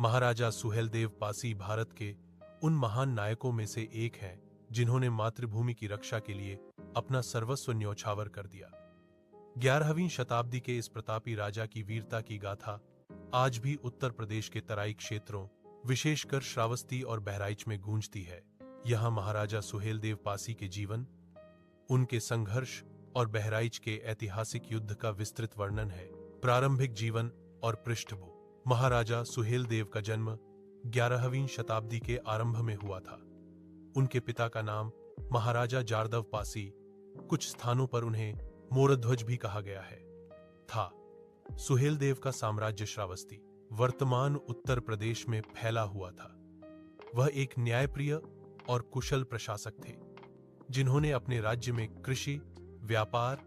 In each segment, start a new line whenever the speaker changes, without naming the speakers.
महाराजा सुहेलदेव पासी भारत के उन महान नायकों में से एक हैं जिन्होंने मातृभूमि की रक्षा के लिए अपना सर्वस्व न्यौछावर कर दिया। 11वीं शताब्दी के इस प्रतापी राजा की वीरता की गाथा आज भी उत्तर प्रदेश के तराई क्षेत्रों, विशेषकर श्रावस्ती और बहराइच में गूंजती है। यहाँ महाराजा सुहेलदेव पासी के जीवन, उनके संघर्ष और बहराइच के ऐतिहासिक युद्ध का विस्तृत वर्णन है। प्रारंभिक जीवन और पृष्ठभूमि। महाराजा सुहेलदेव का जन्म 11वीं शताब्दी के आरंभ में हुआ था। उनके पिता का नाम महाराजा जार्दव पासी, कुछ स्थानों पर उन्हें मोरध्वज भी कहा गया है, था। सुहेलदेव का साम्राज्य श्रावस्ती, वर्तमान उत्तर प्रदेश में फैला हुआ था। वह एक न्यायप्रिय और कुशल प्रशासक थे, जिन्होंने अपने राज्य में कृषि, व्यापार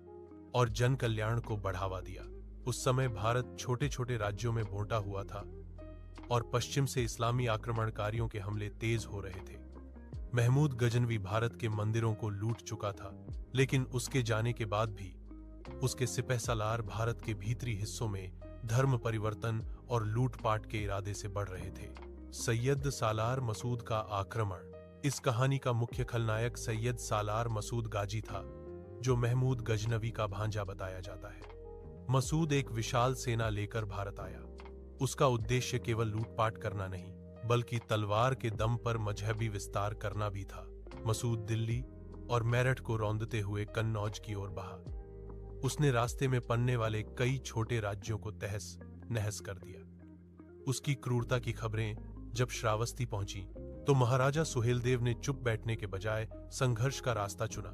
और जन कल्याण को बढ़ावा दिया। उस समय भारत छोटे छोटे राज्यों में बांटा हुआ था और पश्चिम से इस्लामी आक्रमणकारियों के हमले तेज हो रहे थे। महमूद गजनवी भारत के मंदिरों को लूट चुका था, लेकिन उसके जाने के बाद भी उसके सिपहसालार भारत के भीतरी हिस्सों में धर्म परिवर्तन और लूटपाट के इरादे से बढ़ रहे थे। सैयद सालार मसूद का आक्रमण। इस कहानी का मुख्य खलनायक सैयद सालार मसूद गाजी था, जो महमूद गजनवी का भांजा बताया जाता है। मसूद एक विशाल सेना लेकर भारत आया। उसका उद्देश्य केवल लूटपाट करना नहीं, बल्कि तलवार के दम पर मजहबी विस्तार करना भी था। मसूद दिल्ली और मेरठ को रौंदते हुए कन्नौज की ओर बहा। उसने रास्ते में पड़ने वाले कई छोटे राज्यों को तहस नहस कर दिया। उसकी क्रूरता की खबरें जब श्रावस्ती पहुंची, तो महाराजा सुहेलदेव ने चुप बैठने के बजाय संघर्ष का रास्ता चुना।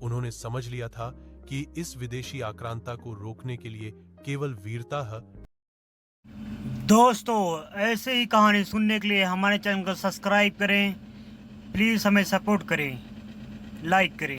उन्होंने समझ लिया था कि इस विदेशी आक्रांता को रोकने के लिए केवल वीरता है।
दोस्तों, ऐसे ही कहानी सुनने के लिए हमारे चैनल को सब्सक्राइब करें, प्लीज़ हमें सपोर्ट करें, लाइक करें।